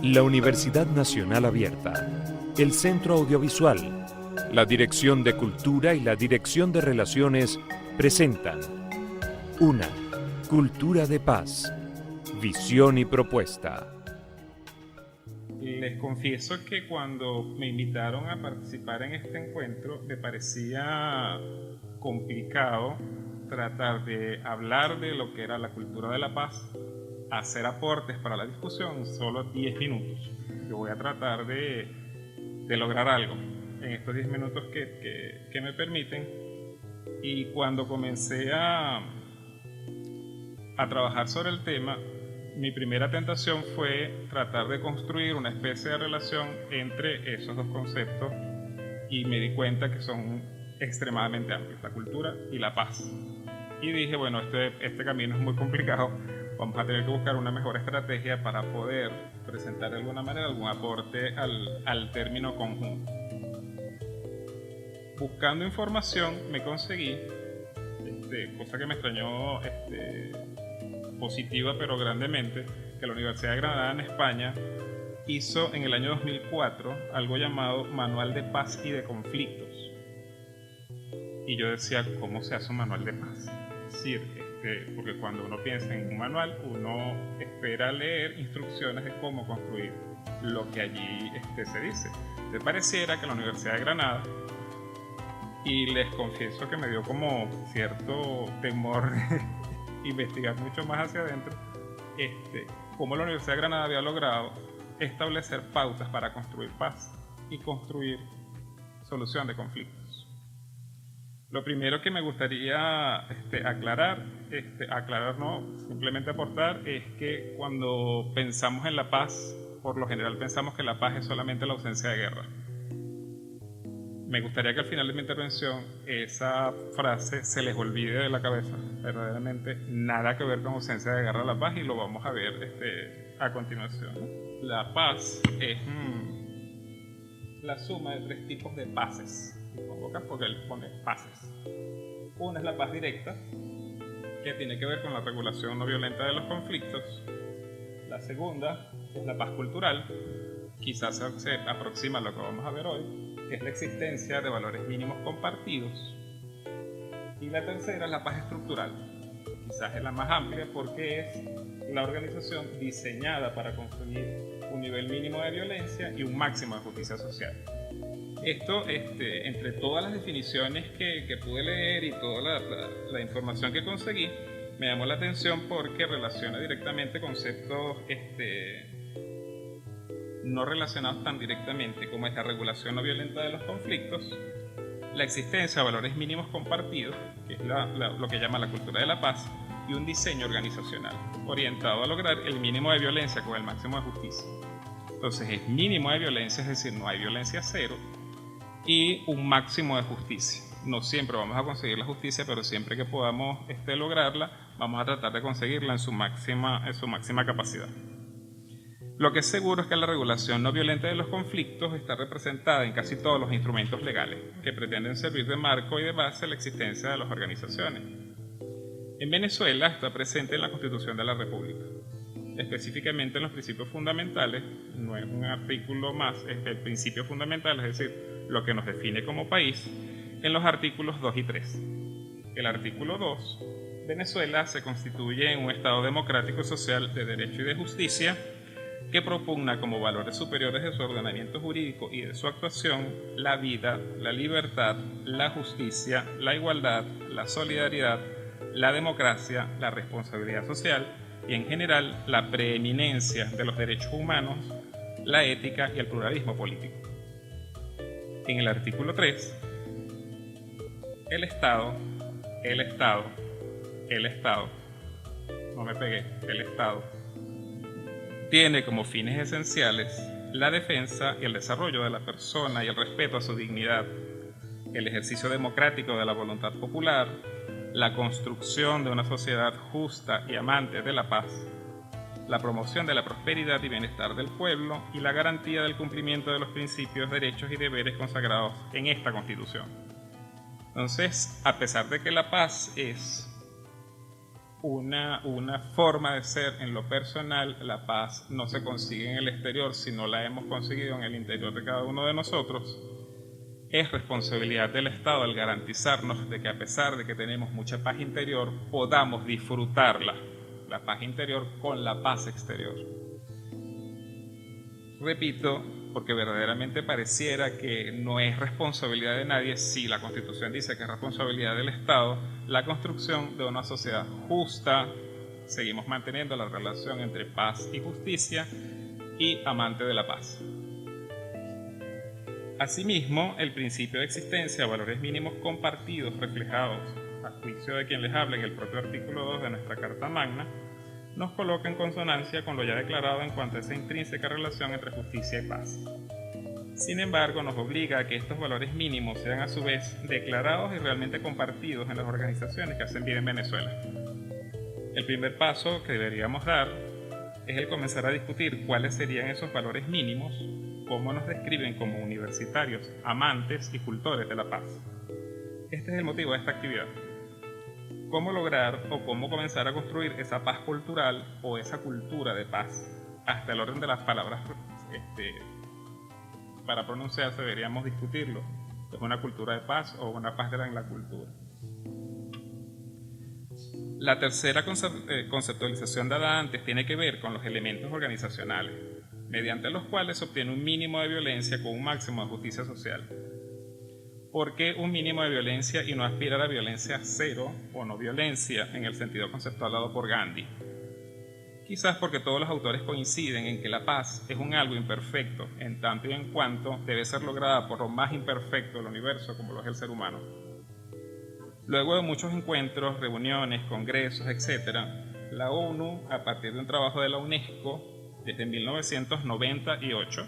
La Universidad Nacional Abierta, el Centro Audiovisual, la Dirección de Cultura y la Dirección de Relaciones presentan Una Cultura de Paz, Visión y Propuesta. Les confieso que cuando me invitaron a participar en este encuentro me parecía complicado tratar de hablar de lo que era la cultura de la paz, hacer aportes para la discusión en solo 10 minutos. Yo voy a tratar de lograr algo en estos 10 minutos que me permiten. Y cuando comencé a trabajar sobre el tema, mi primera tentación fue tratar de construir una especie de relación entre esos dos conceptos y me di cuenta que son extremadamente amplios, la cultura y la paz. Y dije, bueno, este camino es muy complicado, vamos a tener que buscar una mejor estrategia para poder presentar de alguna manera algún aporte al término conjunto. Buscando información me conseguí, cosa que me extrañó positiva pero grandemente, que la Universidad de Granada en España hizo en el año 2004 algo llamado Manual de Paz y de Conflictos. Y yo decía, ¿cómo se hace un manual de paz? Es decir, porque cuando uno piensa en un manual, uno espera leer instrucciones de cómo construir lo que allí se dice. Me pareciera que la Universidad de Granada, y les confieso que me dio como cierto temor investigar mucho más hacia adentro, cómo la Universidad de Granada había logrado establecer pautas para construir paz y construir solución de conflictos. Lo primero que me gustaría aclarar no, simplemente aportar, es que cuando pensamos en la paz, por lo general pensamos que la paz es solamente la ausencia de guerra. Me gustaría que al final de mi intervención esa frase se les olvide de la cabeza. Verdaderamente nada que ver con ausencia de guerra a la paz, y lo vamos a ver a continuación. La paz es la suma de 3 tipos de paces. Porque él pone paces. Una es la paz directa, que tiene que ver con la regulación no violenta de los conflictos. La segunda es la paz cultural, quizás se aproxima a lo que vamos a ver hoy, que es la existencia de valores mínimos compartidos. Y la tercera es la paz estructural, quizás es la más amplia porque es la organización diseñada para construir un nivel mínimo de violencia y un máximo de justicia social. Esto, entre todas las definiciones que pude leer y toda la información que conseguí, me llamó la atención porque relaciona directamente conceptos no relacionados tan directamente como es la regulación no violenta de los conflictos, la existencia de valores mínimos compartidos, que es lo que llama la cultura de la paz, y un diseño organizacional orientado a lograr el mínimo de violencia con el máximo de justicia. Entonces es mínimo de violencia, es decir, no hay violencia cero, y un máximo de justicia. No siempre vamos a conseguir la justicia, pero siempre que podamos lograrla, vamos a tratar de conseguirla en su máxima capacidad. Lo que es seguro es que la regulación no violenta de los conflictos está representada en casi todos los instrumentos legales que pretenden servir de marco y de base a la existencia de las organizaciones. En Venezuela está presente en la Constitución de la República, específicamente en los principios fundamentales. No es un artículo más, es el principio fundamental, es decir, lo que nos define como país, en los artículos 2 y 3. El artículo 2, Venezuela se constituye en un Estado democrático y social de derecho y de justicia que propugna como valores superiores de su ordenamiento jurídico y de su actuación la vida, la libertad, la justicia, la igualdad, la solidaridad, la democracia, la responsabilidad social y en general la preeminencia de los derechos humanos, la ética y el pluralismo político. En el artículo 3, el Estado, tiene como fines esenciales la defensa y el desarrollo de la persona y el respeto a su dignidad, el ejercicio democrático de la voluntad popular, la construcción de una sociedad justa y amante de la paz, la promoción de la prosperidad y bienestar del pueblo y la garantía del cumplimiento de los principios, derechos y deberes consagrados en esta Constitución. Entonces, a pesar de que la paz es una forma de ser en lo personal. La paz no se consigue en el exterior, sino la hemos conseguido en el interior de cada uno de nosotros. Es responsabilidad del Estado el garantizarnos de que, a pesar de que tenemos mucha paz interior, podamos disfrutarla, la paz interior con la paz exterior. Repito, porque verdaderamente pareciera que no es responsabilidad de nadie, si la Constitución dice que es responsabilidad del Estado, la construcción de una sociedad justa. Seguimos manteniendo la relación entre paz y justicia y amante de la paz. Asimismo, el principio de existencia, valores mínimos compartidos reflejados, a juicio de quien les habla, en el propio artículo 2 de nuestra Carta Magna, nos coloca en consonancia con lo ya declarado en cuanto a esa intrínseca relación entre justicia y paz. Sin embargo, nos obliga a que estos valores mínimos sean a su vez declarados y realmente compartidos en las organizaciones que hacen bien en Venezuela. El primer paso que deberíamos dar es el comenzar a discutir cuáles serían esos valores mínimos, cómo nos describen como universitarios, amantes y cultores de la paz. Este es el motivo de esta actividad. Cómo lograr o cómo comenzar a construir esa paz cultural o esa cultura de paz. Hasta el orden de las palabras para pronunciarse deberíamos discutirlo. ¿Es una cultura de paz o una paz de la cultura? La tercera conceptualización dada antes tiene que ver con los elementos organizacionales, mediante los cuales se obtiene un mínimo de violencia con un máximo de justicia social. ¿Por qué un mínimo de violencia y no aspirar a violencia cero o no violencia en el sentido conceptual dado por Gandhi? Quizás porque todos los autores coinciden en que la paz es un algo imperfecto, en tanto y en cuanto debe ser lograda por lo más imperfecto del universo, como lo es el ser humano. Luego de muchos encuentros, reuniones, congresos, etc., la ONU, a partir de un trabajo de la UNESCO, desde 1998,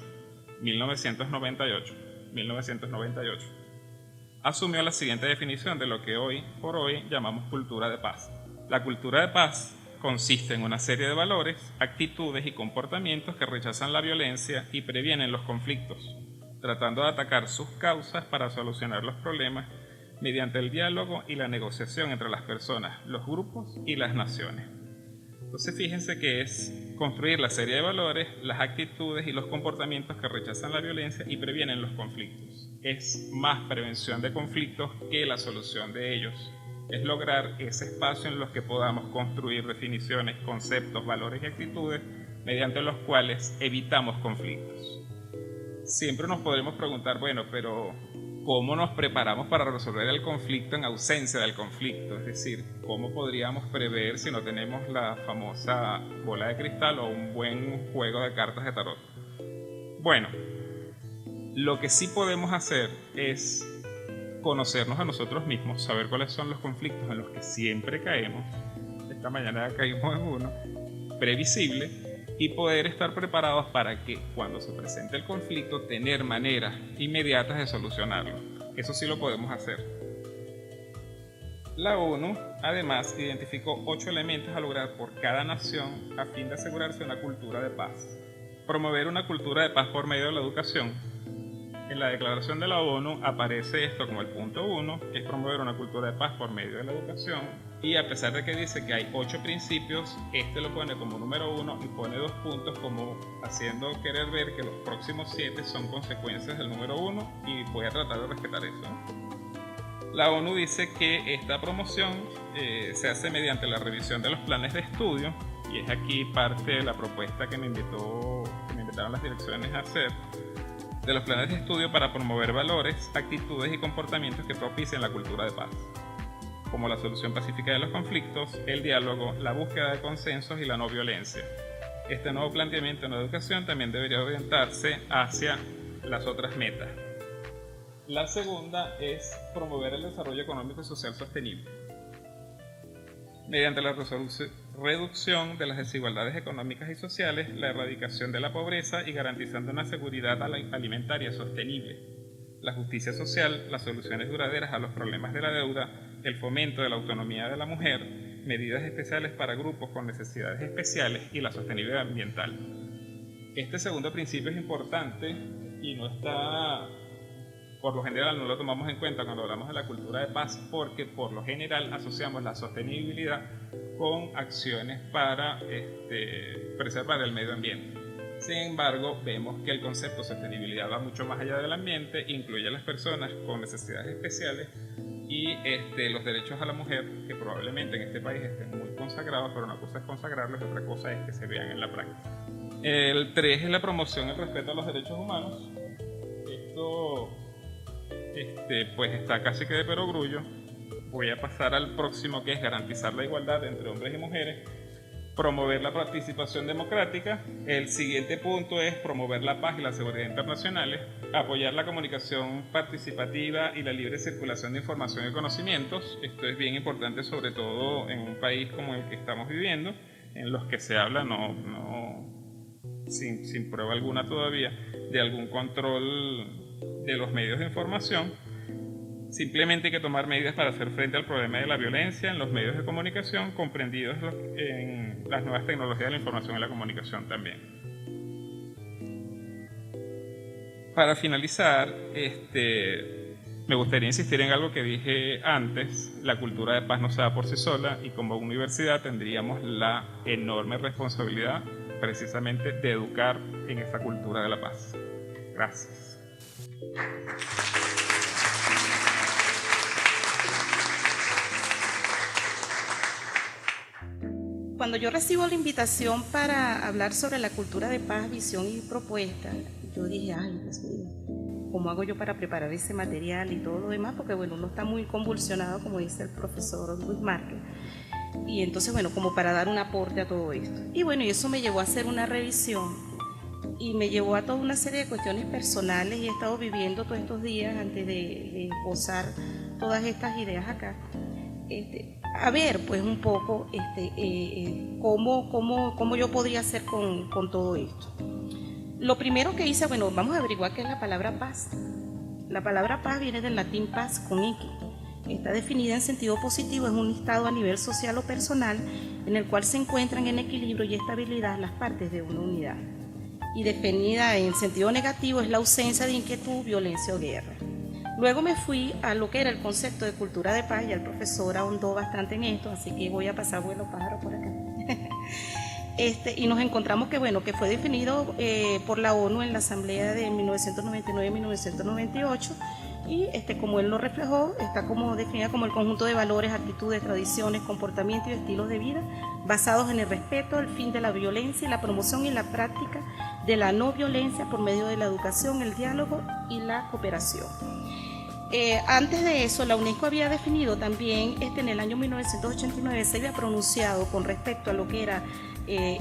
asumió la siguiente definición de lo que hoy por hoy llamamos cultura de paz. La cultura de paz consiste en una serie de valores, actitudes y comportamientos que rechazan la violencia y previenen los conflictos, tratando de atacar sus causas para solucionar los problemas mediante el diálogo y la negociación entre las personas, los grupos y las naciones. Entonces fíjense que es construir la serie de valores, las actitudes y los comportamientos que rechazan la violencia y previenen los conflictos. Es más prevención de conflictos que la solución de ellos. Es lograr ese espacio en los que podamos construir definiciones, conceptos, valores y actitudes mediante los cuales evitamos conflictos. Siempre nos podremos preguntar, bueno, pero ¿cómo nos preparamos para resolver el conflicto en ausencia del conflicto? Es decir, ¿cómo podríamos prever si no tenemos la famosa bola de cristal o un buen juego de cartas de tarot? Bueno, lo que sí podemos hacer es conocernos a nosotros mismos, saber cuáles son los conflictos en los que siempre caemos. Esta mañana caímos en uno, previsible, y poder estar preparados para que cuando se presente el conflicto tener maneras inmediatas de solucionarlo. Eso sí lo podemos hacer. La ONU además identificó 8 elementos a lograr por cada nación a fin de asegurarse una cultura de paz. Promover una cultura de paz por medio de la educación. En la declaración de la ONU aparece esto como el punto 1, que es promover una cultura de paz por medio de la educación, y a pesar de que dice que hay 8 principios, este lo pone como número 1 y pone 2 puntos como haciendo querer ver que los próximos 7 son consecuencias del número 1 y voy a tratar de respetar eso. La ONU dice que esta promoción se hace mediante la revisión de los planes de estudio, y es aquí parte de la propuesta que me invitaron las direcciones a hacer, de los planes de estudio para promover valores, actitudes y comportamientos que propicien la cultura de paz, como la solución pacífica de los conflictos, el diálogo, la búsqueda de consensos y la no violencia. Este nuevo planteamiento en la educación también debería orientarse hacia las otras metas. La segunda es promover el desarrollo económico y social sostenible, mediante la reducción de las desigualdades económicas y sociales, la erradicación de la pobreza y garantizando una seguridad alimentaria sostenible, la justicia social, las soluciones duraderas a los problemas de la deuda, el fomento de la autonomía de la mujer, medidas especiales para grupos con necesidades especiales y la sostenibilidad ambiental. Este segundo principio es importante y no está por lo general no lo tomamos en cuenta cuando hablamos de la cultura de paz, porque por lo general asociamos la sostenibilidad con acciones para preservar el medio ambiente. Sin embargo, vemos que el concepto de sostenibilidad va mucho más allá del ambiente, incluye a las personas con necesidades especiales y los derechos a la mujer, que probablemente en este país estén muy consagrados, pero una cosa es consagrarlos y otra cosa es que se vean en la práctica. El 3 es la promoción y el respeto a los derechos humanos. Esto pues está casi que de perogrullo. Voy a pasar al próximo, que es garantizar la igualdad entre hombres y mujeres, promover la participación democrática. El siguiente punto es promover la paz y la seguridad internacionales, apoyar la comunicación participativa y la libre circulación de información y conocimientos. Esto es bien importante, sobre todo en un país como el que estamos viviendo, en los que se habla sin prueba alguna todavía de algún control de los medios de información. Simplemente hay que tomar medidas para hacer frente al problema de la violencia en los medios de comunicación, comprendidos en las nuevas tecnologías de la información y la comunicación también. Para finalizar, me gustaría insistir en algo que dije antes: la cultura de paz no se da por sí sola, y como universidad tendríamos la enorme responsabilidad precisamente de educar en esa cultura de la paz. Gracias. Cuando yo recibo la invitación para hablar sobre la cultura de paz, visión y propuesta, yo dije, ay, Dios mío, ¿cómo hago yo para preparar ese material y todo lo demás? Porque bueno, uno está muy convulsionado, como dice el profesor Luis Márquez. Y entonces, bueno, como para dar un aporte a todo esto. Y bueno, y eso me llevó a hacer una revisión y me llevó a toda una serie de cuestiones personales, y he estado viviendo todos estos días antes de posar todas estas ideas acá. A ver, pues un poco cómo yo podría hacer con todo esto. Lo primero que hice, bueno, vamos a averiguar qué es la palabra paz. La palabra paz viene del latín paz con X. Está definida en sentido positivo, es un estado a nivel social o personal en el cual se encuentran en equilibrio y estabilidad las partes de una unidad. Y definida en sentido negativo es la ausencia de inquietud, violencia o guerra. Luego me fui a lo que era el concepto de cultura de paz, y el profesor ahondó bastante en esto, así que voy a pasar vuelo pájaro por acá. Y nos encontramos que fue definido por la ONU en la Asamblea de 1999-1998, y como él lo reflejó, está como definida como el conjunto de valores, actitudes, tradiciones, comportamientos y estilos de vida basados en el respeto, el fin de la violencia y la promoción y la práctica de la no violencia por medio de la educación, el diálogo y la cooperación. Antes de eso, la UNESCO había definido también, en el año 1989 se había pronunciado con respecto a lo que era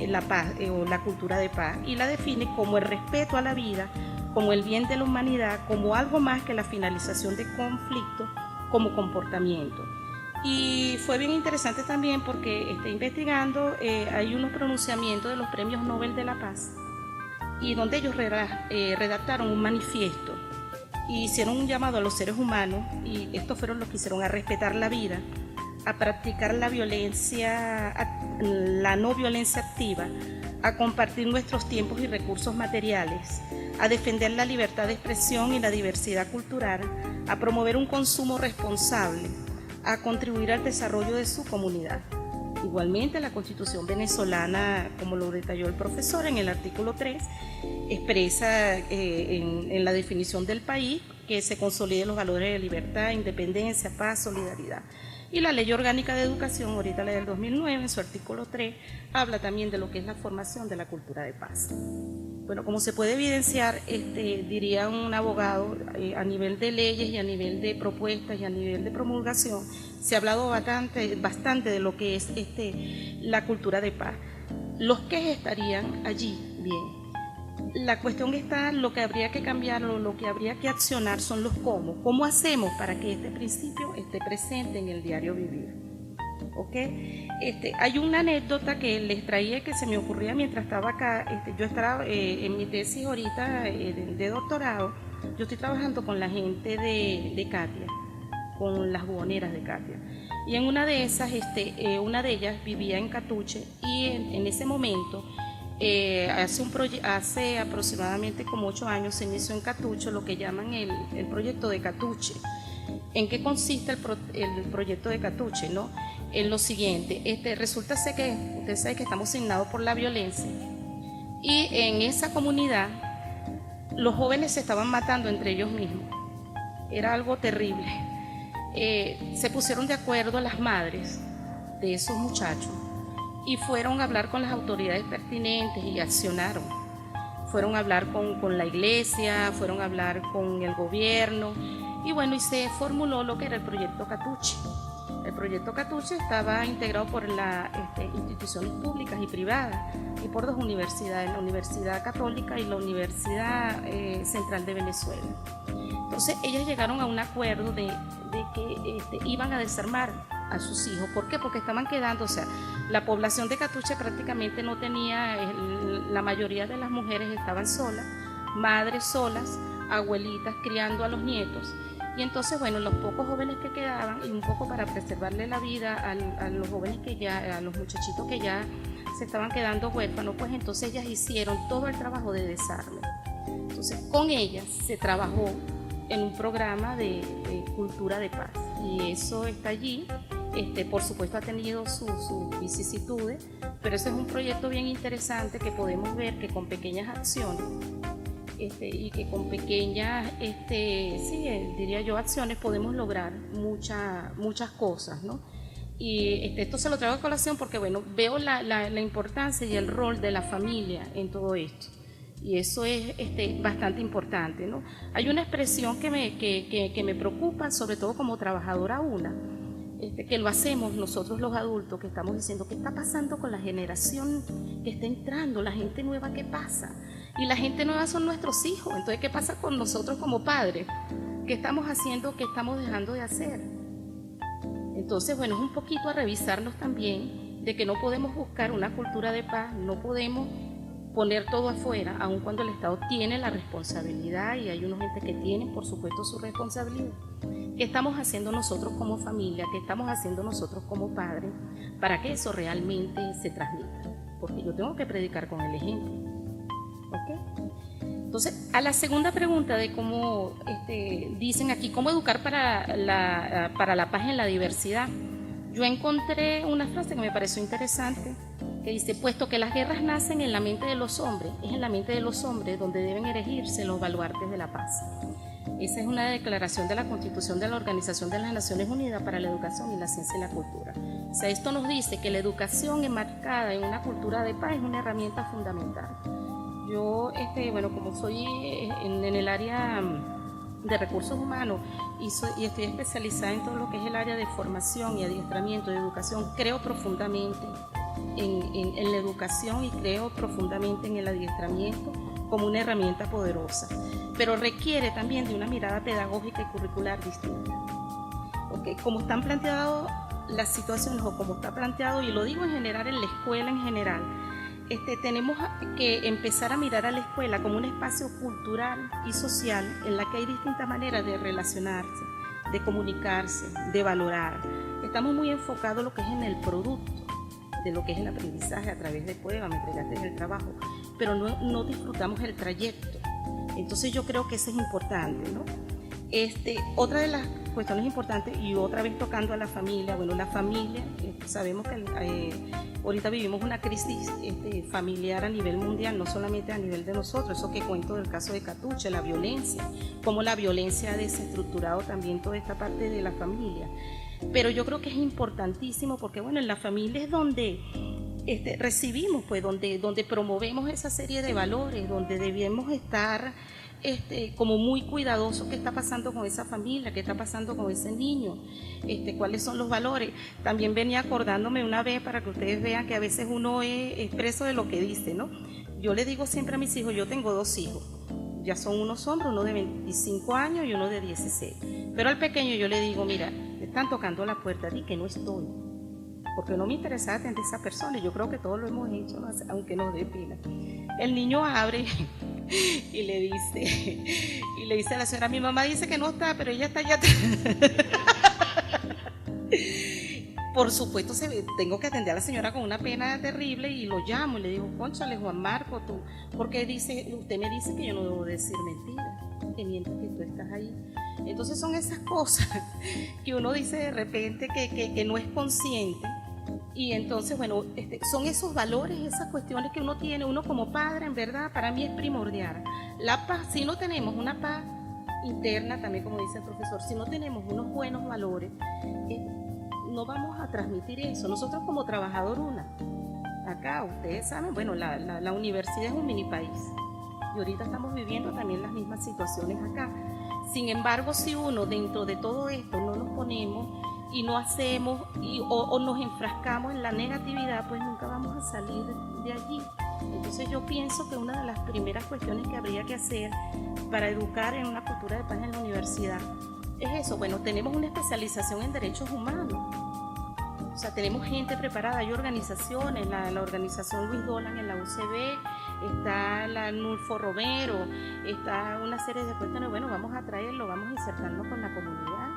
la paz o la cultura de paz, y la define como el respeto a la vida, como el bien de la humanidad, como algo más que la finalización de conflictos, como comportamiento. Y fue bien interesante también porque investigando, hay unos pronunciamientos de los premios Nobel de la Paz, y donde ellos redactaron un manifiesto y hicieron un llamado a los seres humanos, y estos fueron los que hicieron a respetar la vida, a practicar la no violencia activa, a compartir nuestros tiempos y recursos materiales, a defender la libertad de expresión y la diversidad cultural, a promover un consumo responsable, a contribuir al desarrollo de su comunidad. Igualmente, la Constitución venezolana, como lo detalló el profesor en el artículo 3, expresa en la definición del país que se consoliden los valores de libertad, independencia, paz, solidaridad. Y la Ley Orgánica de Educación, ahorita la del 2009, en su artículo 3, habla también de lo que es la formación de la cultura de paz. Bueno, como se puede evidenciar, diría un abogado, a nivel de leyes y a nivel de propuestas y a nivel de promulgación, se ha hablado bastante de lo que es la cultura de paz. Los que estarían allí, bien. La cuestión está, lo que habría que cambiar o lo que habría que accionar son los cómo. ¿Cómo hacemos para que este principio esté presente en el diario vivir? ¿Ok? Hay una anécdota que les traía, que se me ocurría mientras estaba acá. Yo estaba en mi tesis ahorita de doctorado. Yo estoy trabajando con la gente de Katia, con las buhoneras de Katia. Y en una de esas, una de ellas vivía en Catuche, y en ese momento Hace aproximadamente como 8 años se inició en Catucho lo que llaman el proyecto de Catuche. ¿En qué consiste el proyecto de Catuche, no? En lo siguiente, resulta ser que ustedes saben que estamos asignados por la violencia y en esa comunidad los jóvenes se estaban matando entre ellos mismos. Era algo terrible. Se pusieron de acuerdo las madres de esos muchachos y fueron a hablar con las autoridades pertinentes y accionaron. Fueron a hablar con la iglesia, fueron a hablar con el gobierno y bueno, y se formuló lo que era el proyecto Catuche. El proyecto Catuche estaba integrado por las instituciones públicas y privadas y por 2 universidades, la Universidad Católica y la Universidad Central de Venezuela. Entonces ellas llegaron a un acuerdo de que iban a desarmar a sus hijos. ¿Por qué? Porque estaban quedando, o sea, la población de Catuche prácticamente no tenía, la mayoría de las mujeres estaban solas, madres solas, abuelitas criando a los nietos. Y entonces, bueno, los pocos jóvenes que quedaban, y un poco para preservarle la vida a los jóvenes a los muchachitos que ya se estaban quedando huérfanos, pues entonces ellas hicieron todo el trabajo de desarme. Entonces, con ellas se trabajó en un programa de cultura de paz. Y eso está allí. Por supuesto ha tenido sus vicisitudes, pero ese es un proyecto bien interesante que podemos ver que con pequeñas acciones y que con pequeñas, diría yo, acciones podemos lograr muchas cosas, ¿no? Y esto se lo traigo a colación porque, bueno, veo la importancia y el rol de la familia en todo esto. Y eso es bastante importante, ¿no? Hay una expresión que me preocupa, sobre todo como trabajadora que lo hacemos nosotros los adultos, que estamos diciendo qué está pasando con la generación que está entrando, la gente nueva, ¿qué pasa? Y la gente nueva son nuestros hijos, entonces ¿qué pasa con nosotros como padres? ¿Qué estamos haciendo, qué estamos dejando de hacer? Entonces, bueno, es un poquito a revisarnos también de que no podemos buscar una cultura de paz, no podemos poner todo afuera, aun cuando el Estado tiene la responsabilidad y hay una gente que tiene, por supuesto, su responsabilidad. ¿Qué estamos haciendo nosotros como familia? ¿Qué estamos haciendo nosotros como padres para que eso realmente se transmita? Porque yo tengo que predicar con el ejemplo. ¿Ok? Entonces, a la segunda pregunta de cómo dicen aquí, ¿cómo educar para la paz en la diversidad? Yo encontré una frase que me pareció interesante, que dice, puesto que las guerras nacen en la mente de los hombres, es en la mente de los hombres donde deben erigirse los baluartes de la paz. Esa es una declaración de la Constitución de la Organización de las Naciones Unidas para la Educación y la Ciencia y la Cultura. O sea, esto nos dice que la educación enmarcada en una cultura de paz es una herramienta fundamental. Yo, bueno, como soy en el área de recursos humanos y estoy especializada en todo lo que es el área de formación y adiestramiento de educación, creo profundamente en la educación y creo profundamente en el adiestramiento como una herramienta poderosa, pero requiere también de una mirada pedagógica y curricular distinta. Porque como están planteadas las situaciones o como está planteado, y lo digo en general, en la escuela en general, tenemos que empezar a mirar a la escuela como un espacio cultural y social en la que hay distintas maneras de relacionarse, de comunicarse, de valorar. Estamos muy enfocados en lo que es en el producto, de lo que es el aprendizaje a través de pruebas, me entregaste en el trabajo, pero no disfrutamos el trayecto. Entonces yo creo que eso es importante, ¿no? Otra de las cuestiones importantes, y otra vez tocando a la familia, bueno, la familia, sabemos que ahorita vivimos una crisis familiar a nivel mundial, no solamente a nivel de nosotros, eso que cuento del caso de Catuche, la violencia, cómo la violencia ha desestructurado también toda esta parte de la familia. Pero yo creo que es importantísimo porque, bueno, en la familia es donde recibimos, pues, donde promovemos esa serie de valores, donde debemos estar como muy cuidadosos qué está pasando con esa familia, qué está pasando con ese niño, cuáles son los valores. También venía acordándome una vez para que ustedes vean que a veces uno es expreso de lo que dice, ¿no? Yo le digo siempre a mis hijos, yo tengo 2 hijos, ya son unos hombres, uno de 25 años y uno de 16, pero al pequeño yo le digo, mira, te están tocando la puerta, di que no estoy, porque no me interesa atender a esa persona, y yo creo que todos lo hemos hecho, ¿no? Aunque nos dé pena. El niño abre y le dice a la señora, mi mamá dice que no está, pero ella está allá atrás. por supuesto, tengo que atender a la señora con una pena terrible y lo llamo y le digo, cónchale, Juan Marco, tú, porque usted me dice que yo no debo decir mentiras, que mientes que tú estás ahí. Entonces son esas cosas que uno dice de repente que no es consciente. Y entonces, bueno, son esos valores, esas cuestiones que uno tiene, uno como padre, en verdad, para mí es primordial. La paz, si no tenemos una paz interna, también como dice el profesor, si no tenemos unos buenos valores, no vamos a transmitir eso. Nosotros como trabajador acá, ustedes saben, bueno, la universidad es un mini país y ahorita estamos viviendo también las mismas situaciones acá. Sin embargo, si uno dentro de todo esto no nos ponemos y no hacemos o nos enfrascamos en la negatividad, pues nunca vamos a salir de allí. Entonces yo pienso que una de las primeras cuestiones que habría que hacer para educar en una cultura de paz en la universidad es eso. Bueno, tenemos una especialización en derechos humanos, o sea, tenemos gente preparada, hay organizaciones, la organización Luis Dolan en la UCB, está la Nulfo Romero, está una serie de cuestiones. Bueno, vamos a traerlo, vamos a insertarlo con la comunidad,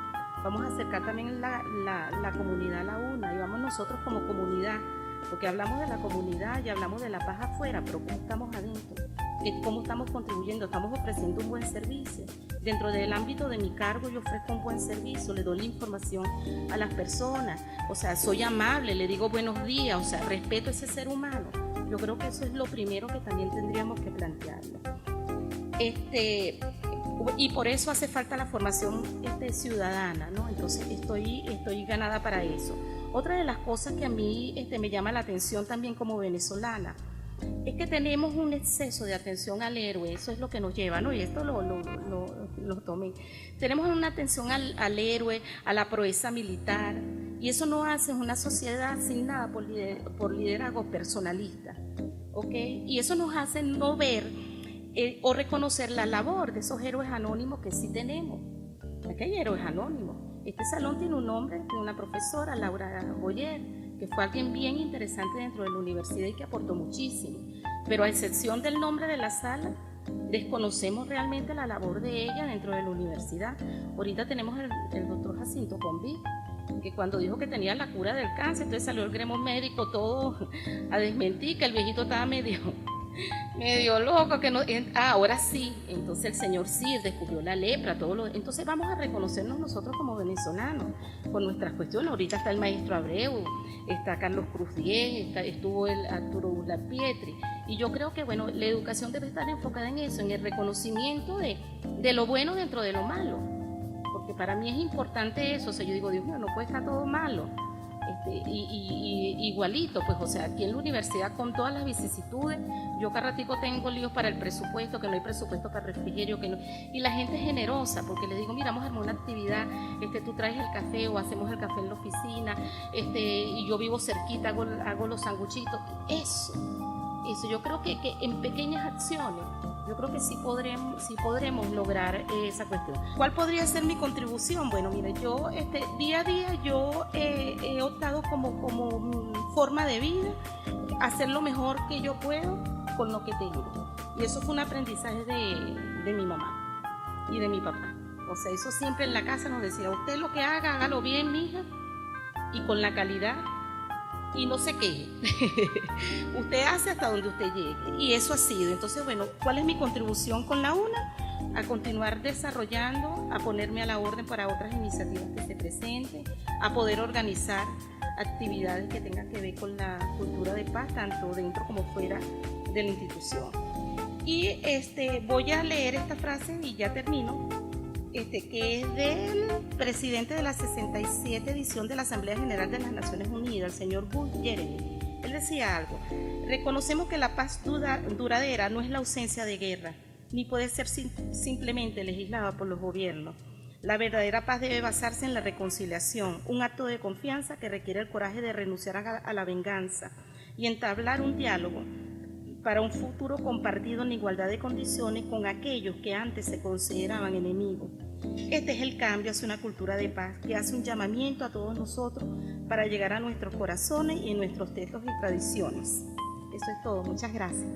vamos a acercar también la comunidad a la una y vamos nosotros como comunidad, porque hablamos de la comunidad y hablamos de la paz afuera, pero ¿cómo estamos adentro? ¿Cómo estamos contribuyendo? Estamos ofreciendo un buen servicio. Dentro del ámbito de mi cargo yo ofrezco un buen servicio, le doy la información a las personas, o sea, soy amable, le digo buenos días, o sea, respeto a ese ser humano. Yo creo que eso es lo primero que también tendríamos que plantearlo. Y por eso hace falta la formación ciudadana, ¿no? Entonces estoy ganada para eso. Otra de las cosas que a mí me llama la atención también como venezolana es que tenemos un exceso de atención al héroe, eso es lo que nos lleva, ¿no? Y esto lo tomé. Tenemos una atención al héroe, a la proeza militar, y eso nos hace una sociedad sin nada por liderazgo personalista, ¿ok? Y eso nos hace no ver o reconocer la labor de esos héroes anónimos que sí tenemos. Aquí hay héroes anónimos. Este salón tiene un nombre de una profesora, Laura Boyer, que fue alguien bien interesante dentro de la universidad y que aportó muchísimo. Pero a excepción del nombre de la sala, desconocemos realmente la labor de ella dentro de la universidad. Ahorita tenemos el doctor Jacinto Conví, que cuando dijo que tenía la cura del cáncer, entonces salió el gremio médico todo a desmentir que el viejito estaba medio loco, que no, ahora sí, entonces el señor sí descubrió la lepra, entonces vamos a reconocernos nosotros como venezolanos con nuestras cuestiones. Ahorita está el maestro Abreu, está Carlos Cruz Diez, estuvo el Arturo Uslar Pietri, y yo creo que bueno, la educación debe estar enfocada en eso, en el reconocimiento de lo bueno dentro de lo malo, porque para mí es importante eso. O sea, yo digo, Dios mío, no puede estar todo malo. Igualito, pues, o sea, aquí en la universidad con todas las vicisitudes, yo cada ratico tengo líos para el presupuesto, que no hay presupuesto para refrigerio, que no, y la gente es generosa, porque le digo, mira, vamos a armar una actividad, tú traes el café o hacemos el café en la oficina, y yo vivo cerquita, hago los sanguchitos, eso, yo creo que en pequeñas acciones, yo creo que sí podremos lograr esa cuestión. ¿Cuál podría ser mi contribución? Bueno, mire, yo día a día yo he optado como forma de vida, hacer lo mejor que yo puedo con lo que tengo. Y eso fue un aprendizaje de mi mamá y de mi papá. O sea, eso siempre en la casa nos decía, usted lo que haga, hágalo bien, mija, y con la calidad, y no se queje. Usted hace hasta donde usted llegue, y eso ha sido. Entonces, bueno, ¿cuál es mi contribución con la UNA? A continuar desarrollando, a ponerme a la orden para otras iniciativas que se presenten, a poder organizar actividades que tengan que ver con la cultura de paz, tanto dentro como fuera de la institución. Y voy a leer esta frase y ya termino, que es del presidente de la 67 edición de la Asamblea General de las Naciones Unidas, el señor Bull Jeremy. Él decía algo: reconocemos que la paz duradera no es la ausencia de guerra, ni puede ser simplemente legislada por los gobiernos. La verdadera paz debe basarse en la reconciliación, un acto de confianza que requiere el coraje de renunciar a la venganza y entablar un diálogo para un futuro compartido en igualdad de condiciones con aquellos que antes se consideraban enemigos. Este es el cambio hacia una cultura de paz que hace un llamamiento a todos nosotros para llegar a nuestros corazones y en nuestros textos y tradiciones. Eso es todo. Muchas gracias.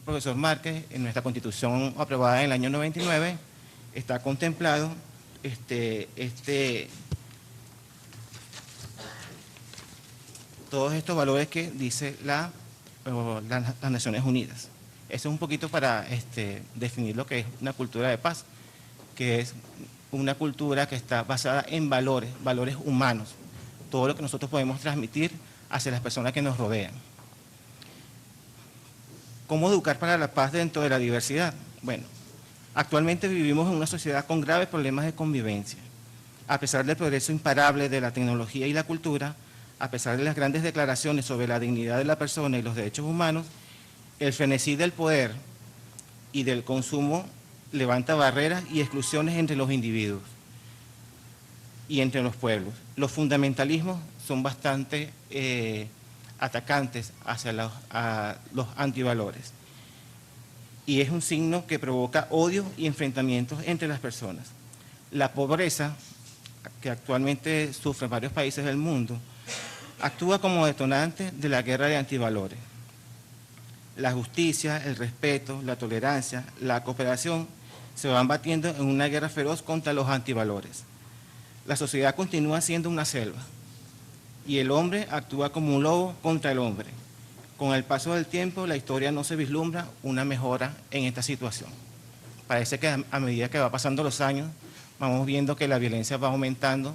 el profesor Márquez, en nuestra Constitución aprobada en el año 99, está contemplado todos estos valores que dice las Naciones Unidas. Eso es un poquito para definir lo que es una cultura de paz, que es una cultura que está basada en valores humanos, todo lo que nosotros podemos transmitir hacia las personas que nos rodean. ¿Cómo educar para la paz dentro de la diversidad? Bueno, actualmente vivimos en una sociedad con graves problemas de convivencia. A pesar del progreso imparable de la tecnología y la cultura, a pesar de las grandes declaraciones sobre la dignidad de la persona y los derechos humanos, el frenesí del poder y del consumo levanta barreras y exclusiones entre los individuos y entre los pueblos. Los fundamentalismos son bastante atacantes hacia los antivalores y es un signo que provoca odio y enfrentamientos entre las personas. La pobreza, que actualmente sufren varios países del mundo, actúa como detonante de la guerra de antivalores. La justicia, el respeto, la tolerancia, la cooperación se van batiendo en una guerra feroz contra los antivalores. La sociedad continúa siendo una selva y el hombre actúa como un lobo contra el hombre. Con el paso del tiempo, la historia no se vislumbra una mejora en esta situación. Parece que a medida que va pasando los años, vamos viendo que la violencia va aumentando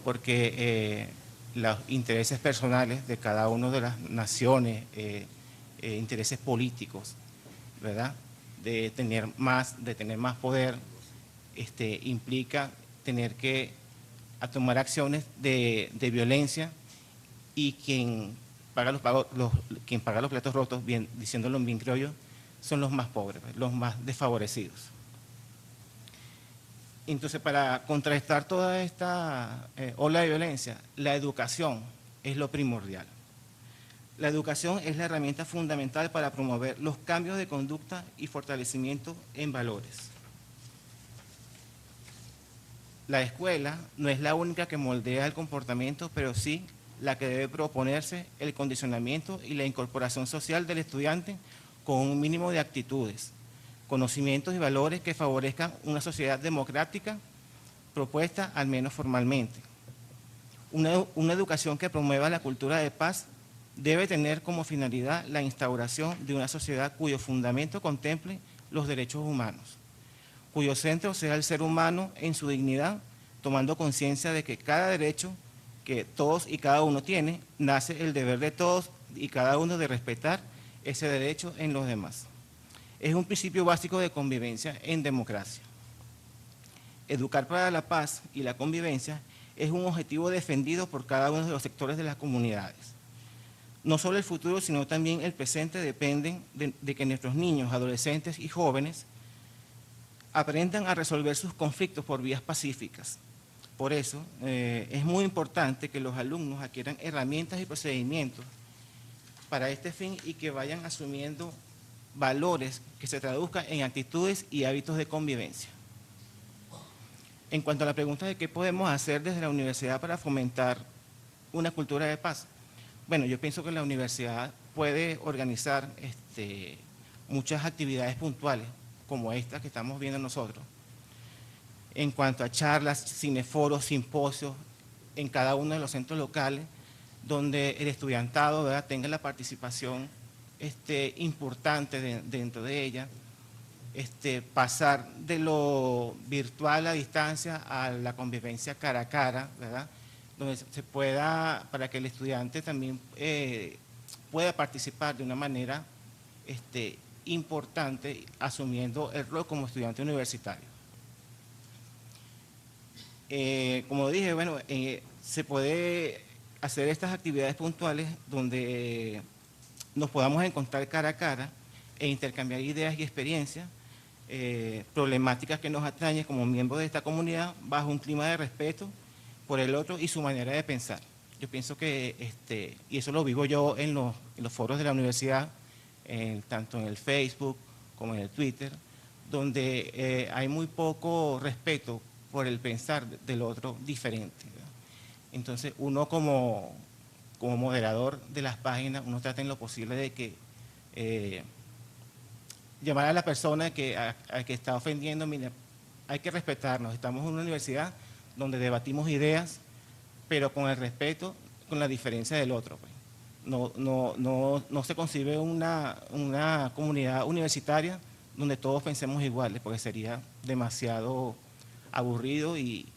porque los intereses personales de cada una de las naciones, intereses políticos, ¿verdad?, de tener más poder, implica tener que tomar acciones de violencia, y quien paga los platos rotos, bien, diciéndolo bien criollo, son los más pobres, los más desfavorecidos. Entonces, para contrarrestar toda esta ola de violencia, la educación es lo primordial. La educación es la herramienta fundamental para promover los cambios de conducta y fortalecimiento en valores. La escuela no es la única que moldea el comportamiento, pero sí la que debe proponerse el condicionamiento y la incorporación social del estudiante con un mínimo de actitudes, conocimientos y valores que favorezcan una sociedad democrática propuesta al menos formalmente. Una educación que promueva la cultura de paz debe tener como finalidad la instauración de una sociedad cuyo fundamento contemple los derechos humanos, cuyo centro sea el ser humano en su dignidad, tomando conciencia de que cada derecho que todos y cada uno tiene, nace el deber de todos y cada uno de respetar ese derecho en los demás. Es un principio básico de convivencia en democracia. Educar para la paz y la convivencia es un objetivo defendido por cada uno de los sectores de las comunidades. No solo el futuro, sino también el presente dependen de que nuestros niños, adolescentes y jóvenes aprendan a resolver sus conflictos por vías pacíficas. Por eso es muy importante que los alumnos adquieran herramientas y procedimientos para este fin y que vayan asumiendo valores que se traduzcan en actitudes y hábitos de convivencia. En cuanto a la pregunta de qué podemos hacer desde la universidad para fomentar una cultura de paz, bueno, yo pienso que la universidad puede organizar muchas actividades puntuales, como esta que estamos viendo nosotros, en cuanto a charlas, cineforos, simposios, en cada uno de los centros locales, donde el estudiantado, ¿verdad?, tenga la participación importante dentro de ella, pasar de lo virtual a distancia a la convivencia cara a cara, ¿verdad?, donde se pueda, para que el estudiante también pueda participar de una manera importante, asumiendo el rol como estudiante universitario. Como dije, bueno, se puede hacer estas actividades puntuales donde nos podamos encontrar cara a cara e intercambiar ideas y experiencias, problemáticas que nos atañen como miembros de esta comunidad, bajo un clima de respeto por el otro y su manera de pensar. Yo pienso que, y eso lo vivo yo en los foros de la universidad, tanto en el Facebook como en el Twitter, donde hay muy poco respeto por el pensar del otro diferente, ¿verdad? Entonces, uno como moderador de las páginas, uno trata en lo posible de que llamar a la persona a que está ofendiendo, mira, hay que respetarnos, estamos en una universidad donde debatimos ideas, pero con el respeto, con la diferencia del otro. Pues. No se concibe una comunidad universitaria donde todos pensemos iguales, porque sería demasiado aburrido y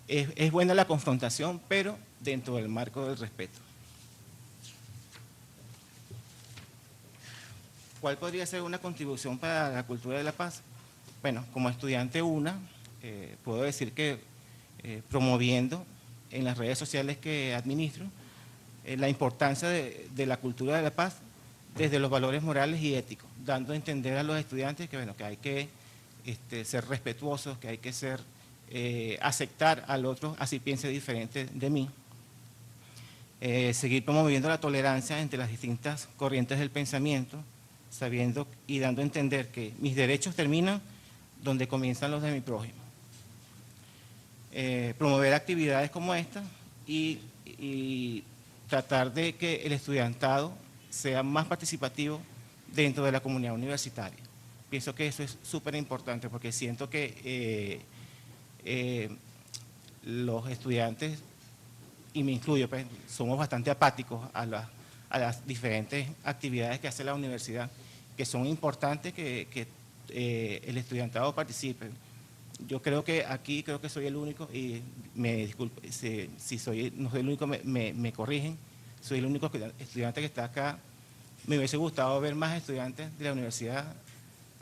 es buena la confrontación, pero dentro del marco del respeto. ¿Cuál podría ser una contribución para la cultura de la paz? Bueno, como estudiante puedo decir que promoviendo en las redes sociales que administro la importancia de la cultura de la paz desde los valores morales y éticos, dando a entender a los estudiantes que, bueno, que hay que ser respetuosos, que hay que aceptar al otro, así piense diferente de mí. Seguir promoviendo la tolerancia entre las distintas corrientes del pensamiento, sabiendo y dando a entender que mis derechos terminan donde comienzan los de mi prójimo. Promover actividades como esta y tratar de que el estudiantado sea más participativo dentro de la comunidad universitaria. Pienso que eso es súper importante porque siento que los estudiantes, y me incluyo, pues, somos bastante apáticos a las diferentes actividades que hace la universidad, que son importantes que el estudiantado participe. Yo creo que aquí soy el único, y me disculpe, si no soy el único me corrigen, soy el único estudiante que está acá. Me hubiese gustado ver más estudiantes de la universidad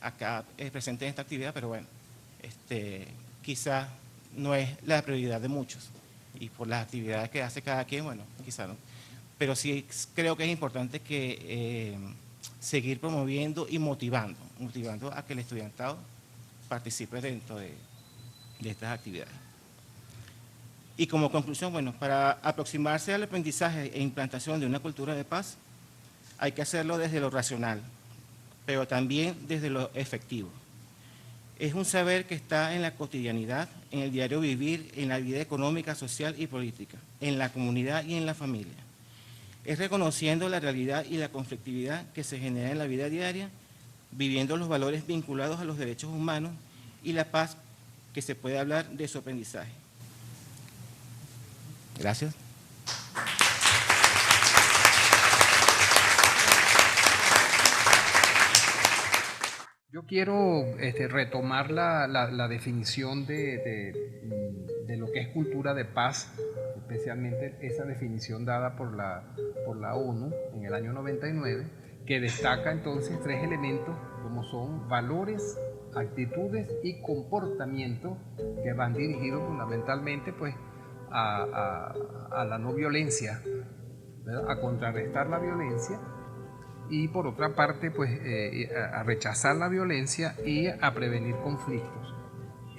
acá presentes en esta actividad, pero bueno, quizás no es la prioridad de muchos, y por las actividades que hace cada quien, bueno, quizás no. Pero sí creo que es importante que seguir promoviendo y motivando a que el estudiantado participe dentro de estas actividades. Y como conclusión, bueno, para aproximarse al aprendizaje e implantación de una cultura de paz, hay que hacerlo desde lo racional, pero también desde lo efectivo. Es un saber que está en la cotidianidad, en el diario vivir, en la vida económica, social y política, en la comunidad y en la familia. Es reconociendo la realidad y la conflictividad que se genera en la vida diaria, viviendo los valores vinculados a los derechos humanos y la paz que se puede hablar de su aprendizaje. Gracias. Yo quiero retomar la definición de lo que es cultura de paz, especialmente esa definición dada por la ONU en el año 99, que destaca entonces 3 elementos como son valores, actitudes y comportamientos que van dirigidos fundamentalmente pues, a la no violencia, ¿verdad? A contrarrestar la violencia y por otra parte pues, a rechazar la violencia y a prevenir conflictos.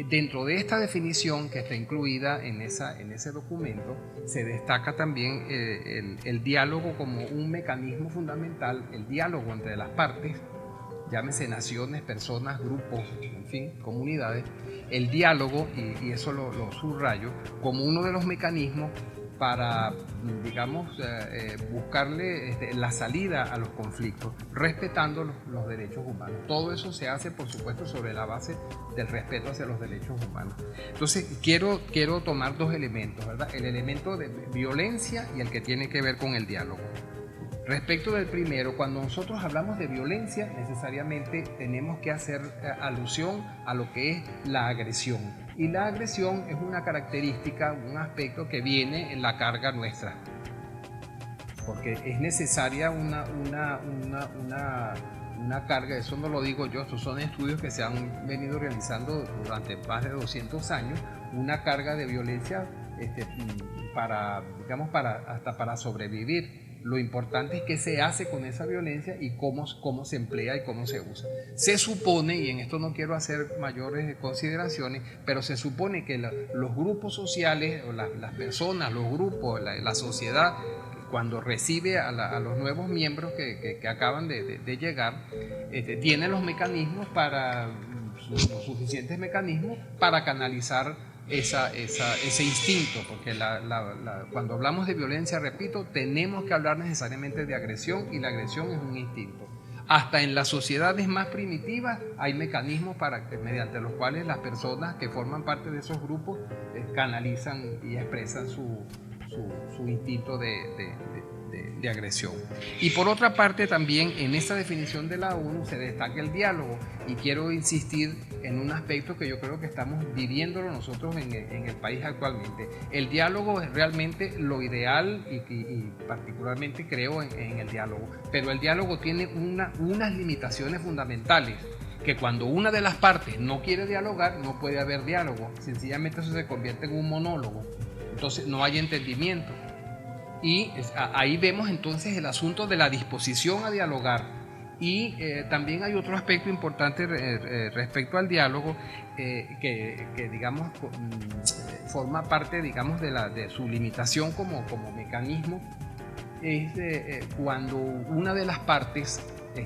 Dentro de esta definición que está incluida en ese documento, se destaca también el diálogo como un mecanismo fundamental, el diálogo entre las partes, llámese naciones, personas, grupos, en fin, comunidades, el diálogo, y eso lo subrayo, como uno de los mecanismos para, digamos, buscarle la salida a los conflictos, respetando los derechos humanos. Todo eso se hace, por supuesto, sobre la base del respeto hacia los derechos humanos. Entonces, quiero tomar 2 elementos, ¿verdad? El elemento de violencia y el que tiene que ver con el diálogo. Respecto del primero, cuando nosotros hablamos de violencia, necesariamente tenemos que hacer alusión a lo que es la agresión. Y la agresión es una característica, un aspecto que viene en la carga nuestra. Porque es necesaria una carga, eso no lo digo yo, estos son estudios que se han venido realizando durante más de 200 años, una carga de violencia hasta para sobrevivir. Lo importante es qué se hace con esa violencia y cómo se emplea y cómo se usa. Se supone, y en esto no quiero hacer mayores consideraciones, pero se supone que los grupos sociales, o las personas, los grupos, la sociedad, cuando recibe a los nuevos miembros que acaban de llegar, tiene los mecanismos los suficientes mecanismos para canalizar ese instinto, porque cuando hablamos de violencia, repito, tenemos que hablar necesariamente de agresión, y la agresión es un instinto. Hasta en las sociedades más primitivas hay mecanismos mediante los cuales las personas que forman parte de esos grupos canalizan y expresan su instinto de agresión. Y por otra parte también en esta definición de la ONU se destaca el diálogo, y quiero insistir en un aspecto que yo creo que estamos viviéndolo nosotros en el país actualmente. El diálogo es realmente lo ideal y particularmente creo en el diálogo, pero el diálogo tiene unas limitaciones fundamentales, que cuando una de las partes no quiere dialogar no puede haber diálogo, sencillamente eso se convierte en un monólogo, entonces no hay entendimiento. Y ahí vemos entonces el asunto de la disposición a dialogar. Y también hay otro aspecto importante respecto al diálogo que digamos forma parte, digamos, de su limitación como mecanismo, es cuando una de las partes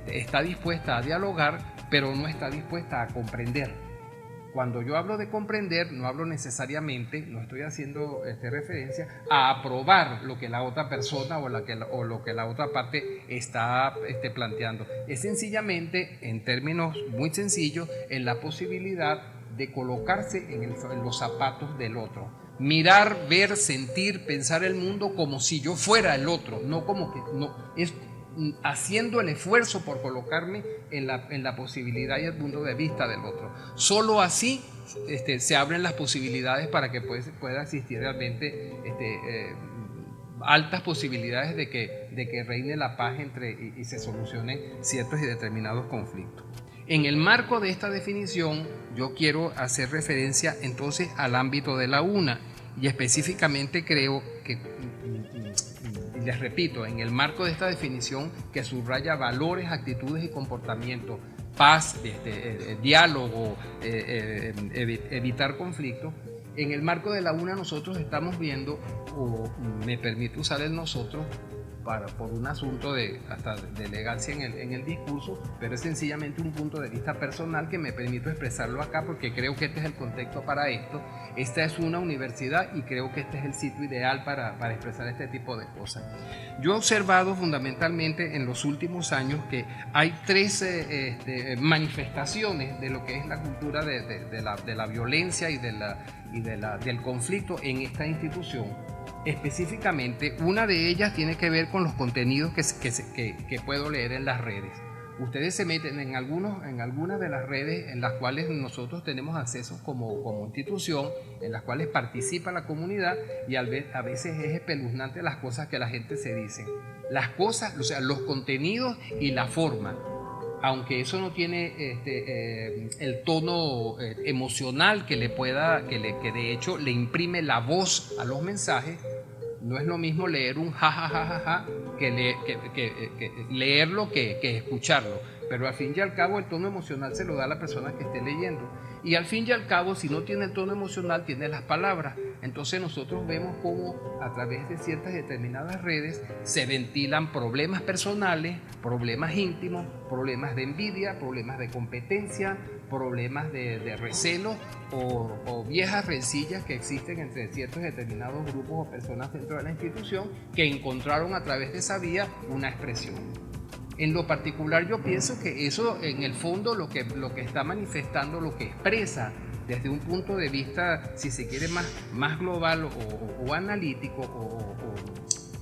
está dispuesta a dialogar pero no está dispuesta a comprender. Cuando yo hablo de comprender, no hablo necesariamente, no estoy haciendo referencia a aprobar lo que la otra persona o lo que la otra parte está planteando. Es sencillamente, en términos muy sencillos, en la posibilidad de colocarse en los zapatos del otro. Mirar, ver, sentir, pensar el mundo como si yo fuera el otro, no como que no es haciendo el esfuerzo por colocarme en la posibilidad y el punto de vista del otro. Solo así se abren las posibilidades para que pueda existir realmente altas posibilidades de que reine la paz y se solucionen ciertos y determinados conflictos. En el marco de esta definición, yo quiero hacer referencia entonces al ámbito de la UNA, y específicamente creo que, les repito, en el marco de esta definición que subraya valores, actitudes y comportamientos, paz, diálogo, evitar conflictos, en el marco de la UNA nosotros estamos viendo, o me permite usar el nosotros, por un asunto hasta de elegancia en el discurso, pero es sencillamente un punto de vista personal que me permito expresarlo acá porque creo que este es el contexto para esto. Esta es una universidad y creo que este es el sitio ideal para expresar este tipo de cosas. Yo he observado fundamentalmente en los últimos años que hay tres manifestaciones de lo que es la cultura de la violencia y del conflicto en esta institución. Específicamente, una de ellas tiene que ver con los contenidos que puedo leer en las redes. Ustedes se meten en algunas de las redes en las cuales nosotros tenemos acceso como institución, en las cuales participa la comunidad, y a veces es espeluznante las cosas que la gente se dice. Las cosas, o sea, los contenidos y la forma. Aunque eso no tiene el tono emocional que de hecho le imprime la voz a los mensajes, no es lo mismo leer un ja que leerlo que escucharlo. Pero al fin y al cabo el tono emocional se lo da a la persona que esté leyendo. Y al fin y al cabo, si no tiene el tono emocional, tiene las palabras. Entonces nosotros vemos cómo a través de ciertas determinadas redes se ventilan problemas personales, problemas íntimos, problemas de envidia, problemas de competencia, problemas de recelo o viejas rencillas que existen entre ciertos determinados grupos o personas dentro de la institución que encontraron a través de esa vía una expresión. En lo particular yo pienso que eso en el fondo lo que está manifestando, lo que expresa desde un punto de vista, si se quiere, más global o analítico o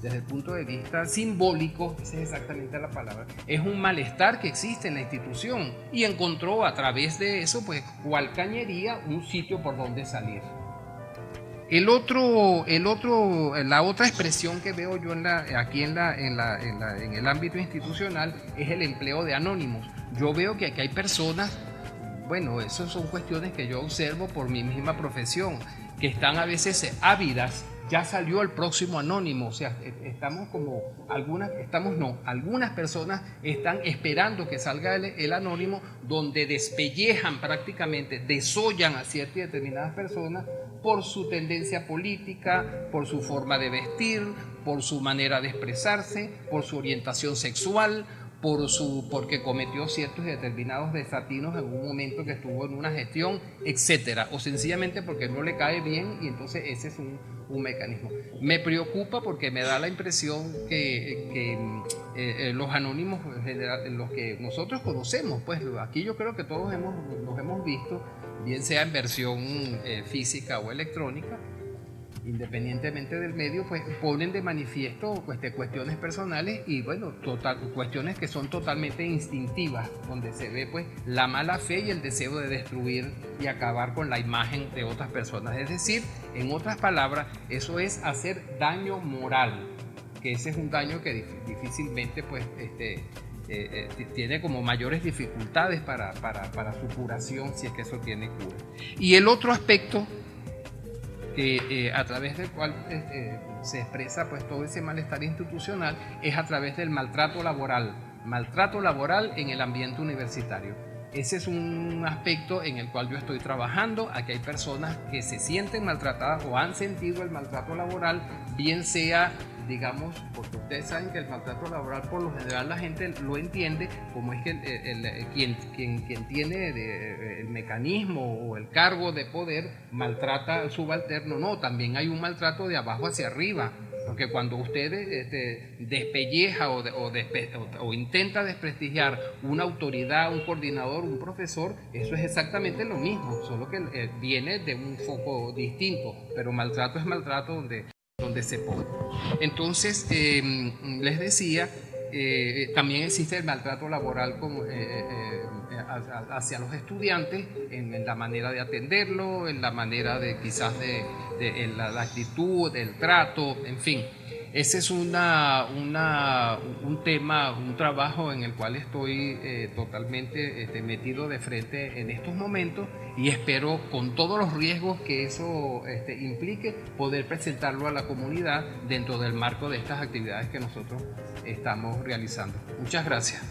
desde el punto de vista simbólico, esa es exactamente la palabra, es un malestar que existe en la institución y encontró a través de eso, pues, cual cañería, un sitio por donde salir. La otra expresión que veo yo aquí en el ámbito institucional es el empleo de anónimos. Yo veo que aquí hay personas, bueno, esas son cuestiones que yo observo por mi misma profesión, que están a veces ávidas. Ya salió el próximo anónimo, o sea, algunas personas están esperando que salga el anónimo, donde despellejan prácticamente, desollan a ciertas y determinadas personas por su tendencia política, por su forma de vestir, por su manera de expresarse, por su orientación sexual, porque cometió ciertos y determinados desatinos en un momento que estuvo en una gestión, etcétera, o sencillamente porque no le cae bien, y entonces ese es un mecanismo. Me preocupa porque me da la impresión que los anónimos, en general, los que nosotros conocemos, pues aquí yo creo que todos los hemos visto, bien sea en versión física o electrónica, independientemente del medio, pues ponen de manifiesto cuestiones personales y bueno, cuestiones que son totalmente instintivas, donde se ve pues la mala fe y el deseo de destruir y acabar con la imagen de otras personas. Es decir, en otras palabras, eso es hacer daño moral, que ese es un daño que difícilmente pues tiene como mayores dificultades para su curación, si es que eso tiene cura. Y el otro aspecto a través del cual se expresa pues todo ese malestar institucional es a través del maltrato laboral en el ambiente universitario. Ese es un aspecto en el cual yo estoy trabajando. Aquí hay personas que se sienten maltratadas o han sentido el maltrato laboral, bien sea, digamos, porque ustedes saben que el maltrato laboral por lo general la gente lo entiende como es que quien tiene el mecanismo o el cargo de poder maltrata al subalterno. No, también hay un maltrato de abajo hacia arriba, porque cuando usted despelleja o intenta desprestigiar una autoridad, un coordinador, un profesor, eso es exactamente lo mismo, solo que viene de un foco distinto, pero maltrato es maltrato donde se pone. Entonces, les decía, también existe el maltrato laboral hacia los estudiantes, en la manera de atenderlo, en la manera de quizás en la actitud, el trato, en fin. Ese es un tema, un trabajo en el cual estoy totalmente metido de frente en estos momentos, y espero, con todos los riesgos que eso implique, poder presentarlo a la comunidad dentro del marco de estas actividades que nosotros estamos realizando. Muchas gracias.